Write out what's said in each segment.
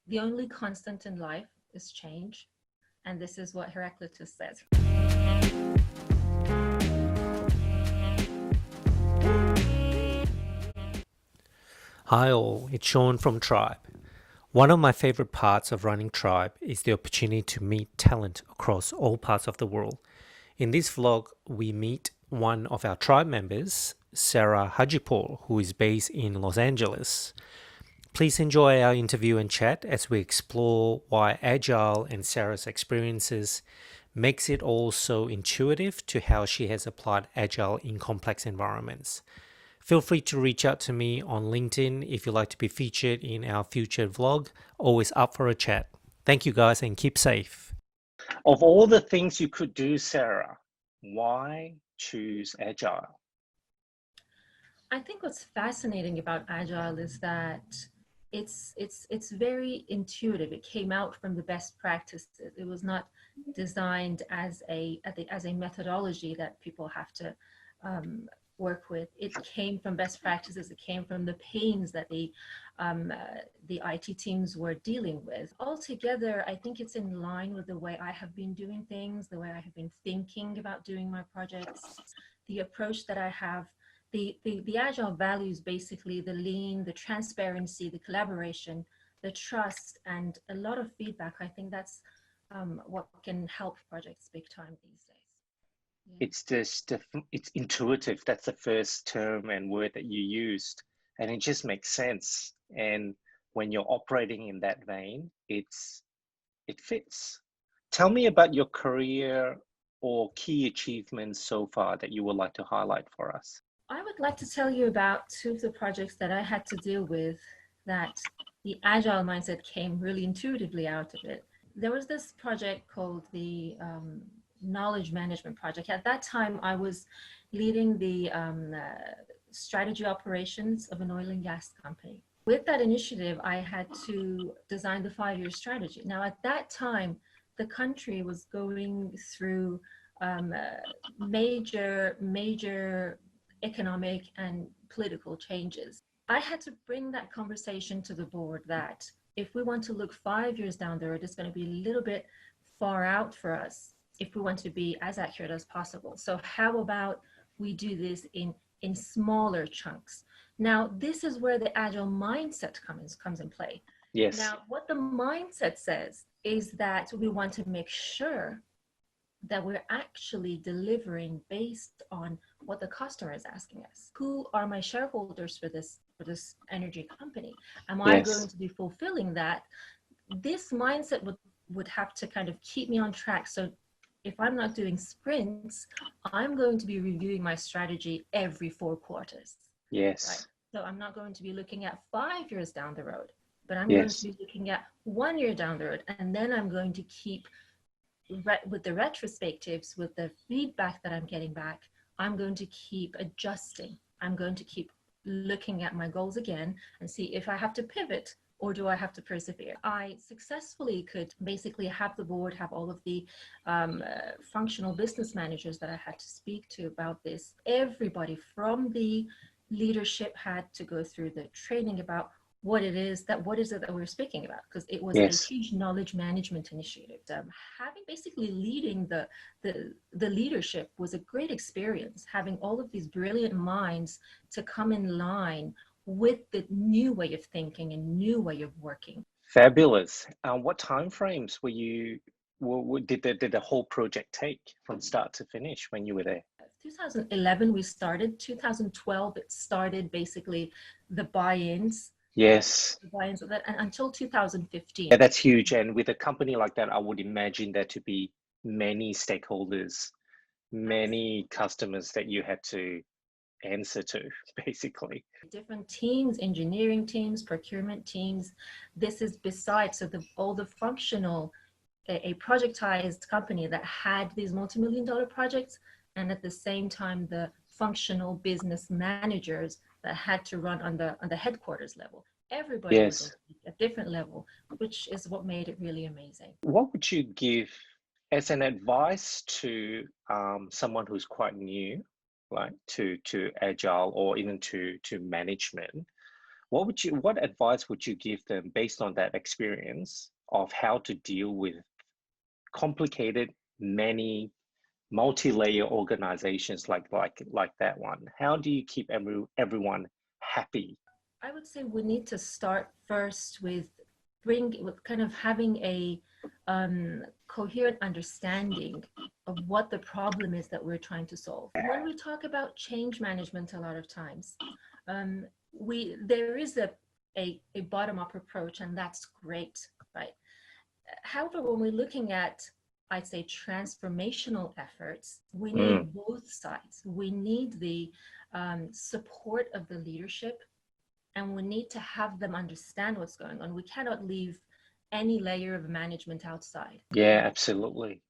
The only constant in life is change. And this is what Heraclitus says. Hi all, it's Sean from Tribe. One of my favorite parts of running Tribe is the opportunity to meet talent across all parts of the world. In this vlog, we meet one of our Tribe members, Sarah Hajipour, who is based in Los Angeles. Please enjoy our interview and chat as we explore why Agile and Sarah's experiences makes it all so intuitive to how she has applied Agile in complex environments. Feel free to reach out to me on LinkedIn if you'd like to be featured in our future vlog. Always up for a chat. Thank you guys and keep safe. Of all the things you could do, Sarah, why choose Agile? I think what's fascinating about Agile is that it's very intuitive. It came out from the best practices. It was not designed as a methodology that people have to work with. It came from best practices. It came from the pains that the IT teams were dealing with. Altogether, I think it's in line with the way I have been doing things, the way I have been thinking about doing my projects, the approach that I have. The Agile values, basically the lean, the transparency, the collaboration, the trust, and a lot of feedback. I think that's what can help projects big time these days. Yeah. It's intuitive. That's the first term and word that you used, and it just makes sense. And when you're operating in that vein, it fits. Tell me about your career or key achievements so far that you would like to highlight for us. I would like to tell you about two of the projects that I had to deal with that the Agile mindset came really intuitively out of it. There was this project called the Knowledge Management Project. At that time, I was leading the strategy operations of an oil and gas company. With that initiative, I had to design the 5-year strategy. Now, at that time, the country was going through major economic and political changes. I had to bring that conversation to the board that if we want to look 5 years down the road, it's going to be a little bit far out for us if we want to be as accurate as possible. So how about we do this in smaller chunks? Now, this is where the Agile mindset comes in play. Yes. Now, what the mindset says is that we want to make sure that we're actually delivering based on what the customer is asking us. Who are my shareholders for this energy company? Am I going to be fulfilling that? This mindset would have to kind of keep me on track. So if I'm not doing sprints, I'm going to be reviewing my strategy every 4 quarters. Yes. Right? So I'm not going to be looking at 5 years down the road, but I'm going to be looking at 1 year down the road. And then I'm going to keep with the retrospectives, with the feedback that I'm getting back, I'm going to keep adjusting. I'm going to keep looking at my goals again and see if I have to pivot or do I have to persevere. I successfully could basically have the board, have all of the functional business managers that I had to speak to about this. Everybody from the leadership had to go through the training about what it is that we're speaking about, because it was a huge knowledge management initiative. Having basically leading the leadership was a great experience, having all of these brilliant minds to come in line with the new way of thinking and new way of working. Fabulous. What timeframes did the whole project take from start to finish when you were there? 2011 we started. 2012 it started basically the buy-ins. Yes. The buy-ins of that, and until 2015. Yeah, that's huge. And with a company like that, I would imagine there to be many stakeholders, many customers that you had to answer to, basically. Different teams, engineering teams, procurement teams. This is besides all the functional, a projectized company that had these multi-million-dollar projects, and at the same time the functional business managers that had to run on the headquarters level. Everybody was at a different level, which is what made it really amazing. What would you give as an advice to someone who's quite new, like to Agile or even to management? what advice would you give them based on that experience of how to deal with complicated, many multi-layer organizations like that one? How do you keep everyone happy? I would say we need to start first with kind of having a coherent understanding of what the problem is that we're trying to solve. When we talk about change management, a lot of times, there is a bottom-up approach, and that's great, right? However, when we're looking at, I'd say, transformational efforts, we need both sides. We need the support of the leadership, and we need to have them understand what's going on. We cannot leave any layer of management outside. Yeah, absolutely.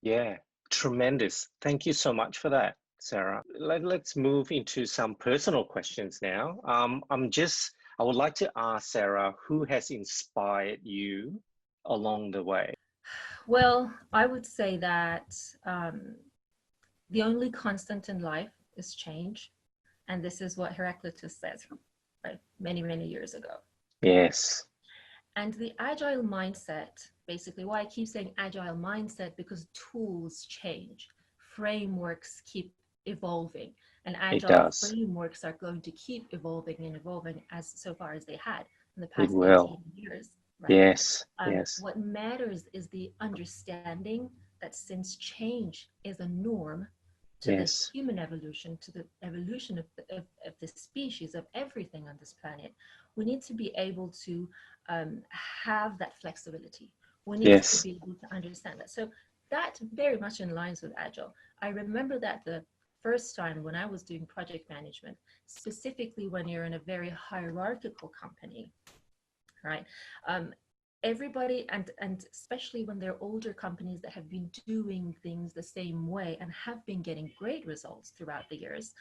Yeah, tremendous. Thank you so much for that, Sarah. Let's move into some personal questions now. I would like to ask Sarah, who has inspired you along the way? Well, I would say that the only constant in life is change. And this is what Heraclitus says, right, many, many years ago. Yes. And the agile mindset, basically, why I keep saying agile mindset, because tools change, frameworks keep evolving, and agile frameworks are going to keep evolving and evolving as so far as they had in the past 18 years. Right? Yes, yes. What matters is the understanding that since change is a norm to the human evolution, to the evolution of the species, of everything on this planet, we need to be able to have that flexibility. We need to be able to understand that. So that very much in lines with Agile. I remember that the first time when I was doing project management, specifically when you're in a very hierarchical company, right? Everybody, and especially when they're older companies that have been doing things the same way and have been getting great results throughout the years,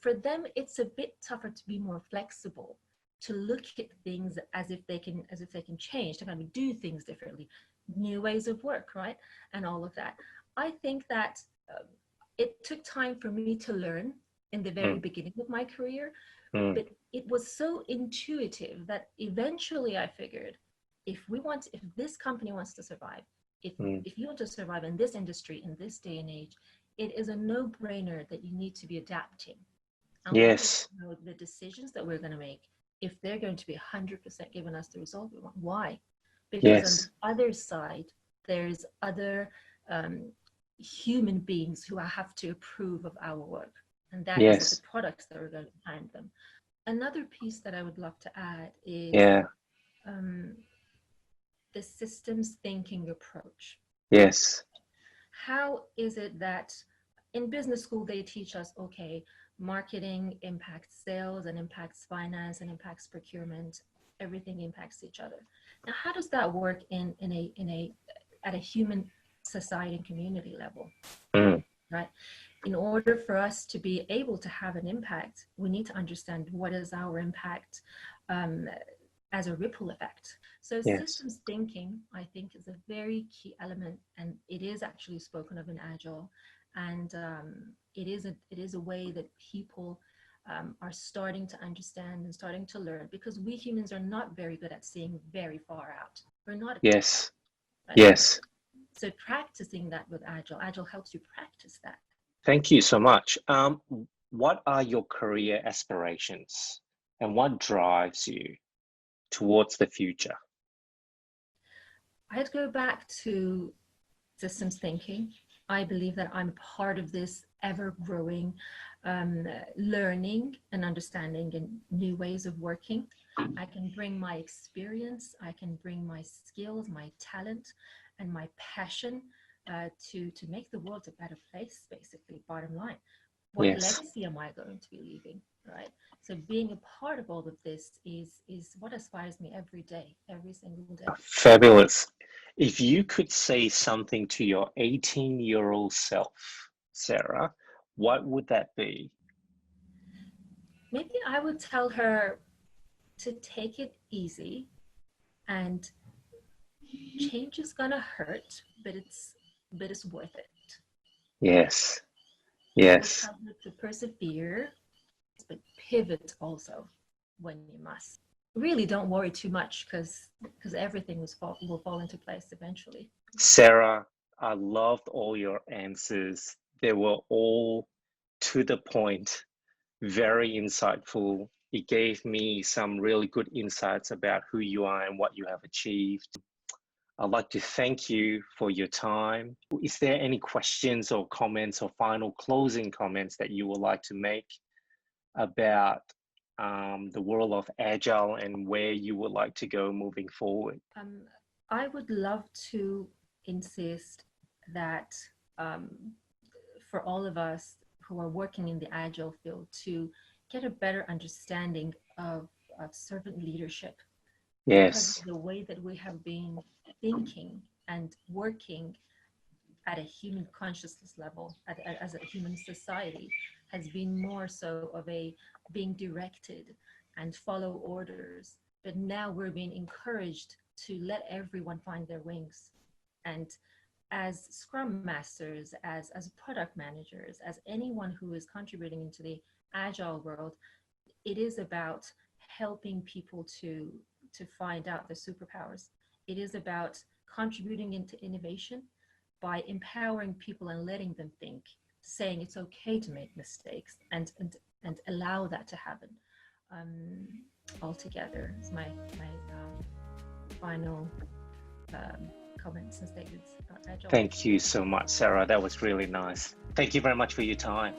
for them it's a bit tougher to be more flexible, to look at things as if they can change, to kind of do things differently, new ways of work, right, and all of that. I think that it took time for me to learn in the very beginning of my career, but it was so intuitive that eventually I figured, if this company wants to survive, if you want to survive in this industry, in this day and age, it is a no-brainer that you need to be adapting. And yes. we know the decisions that we're going to make, if they're going to be 100% giving us the result we want. Why? Because on the other side, there's other human beings who have to approve of our work. And that is the products that we're going to hand them. Another piece that I would love to add is the systems thinking approach. Yes. How is it that in business school they teach us, okay, marketing impacts sales and impacts finance and impacts procurement, everything impacts each other. Now, how does that work at a human society and community level? Right? In order for us to be able to have an impact, we need to understand what is our impact as a ripple effect. So systems thinking, I think, is a very key element, and it is actually spoken of in Agile, and it is a way that people are starting to understand and starting to learn, because we humans are not very good at seeing very far out. We're not. Yes. Yes. So practicing that with Agile helps you practice that. Thank you so much. What are your career aspirations, and what drives you towards the future? I'd go back to systems thinking. I believe that I'm part of this ever-growing learning and understanding and new ways of working. I can bring my experience, I can bring my skills, my talent, and my passion to make the world a better place, basically, bottom line. What legacy am I going to be leaving, right? So being a part of all of this is what inspires me every day, every single day. Fabulous. If you could say something to your 18-year-old self, Sarah, what would that be? Maybe I would tell her to take it easy, and change is gonna hurt, but it's worth it. Yes. I would tell her to persevere, but pivot also. when you must. Really don't worry too much, because everything will fall into place eventually. Sarah, I loved all your answers. They were all to the point, very insightful. It gave me some really good insights about who you are and what you have achieved. I'd like to thank you for your time. Is there any questions or comments or final closing comments that you would like to make about the world of Agile and where you would like to go moving forward? I would love to insist that for all of us who are working in the Agile field to get a better understanding of servant leadership. Because Yes. of the way that we have been thinking and working at a human consciousness level, as a human society, has been more so of a being directed and follow orders. But now we're being encouraged to let everyone find their wings. And as Scrum Masters, as product managers, as anyone who is contributing into the Agile world, it is about helping people to find out their superpowers. It is about contributing into innovation by empowering people and letting them think, saying it's okay to make mistakes, and allow that to happen. Altogether is my final comments and statements about Agile. Thank you so much, Sarah. That was really nice. Thank you very much for your time.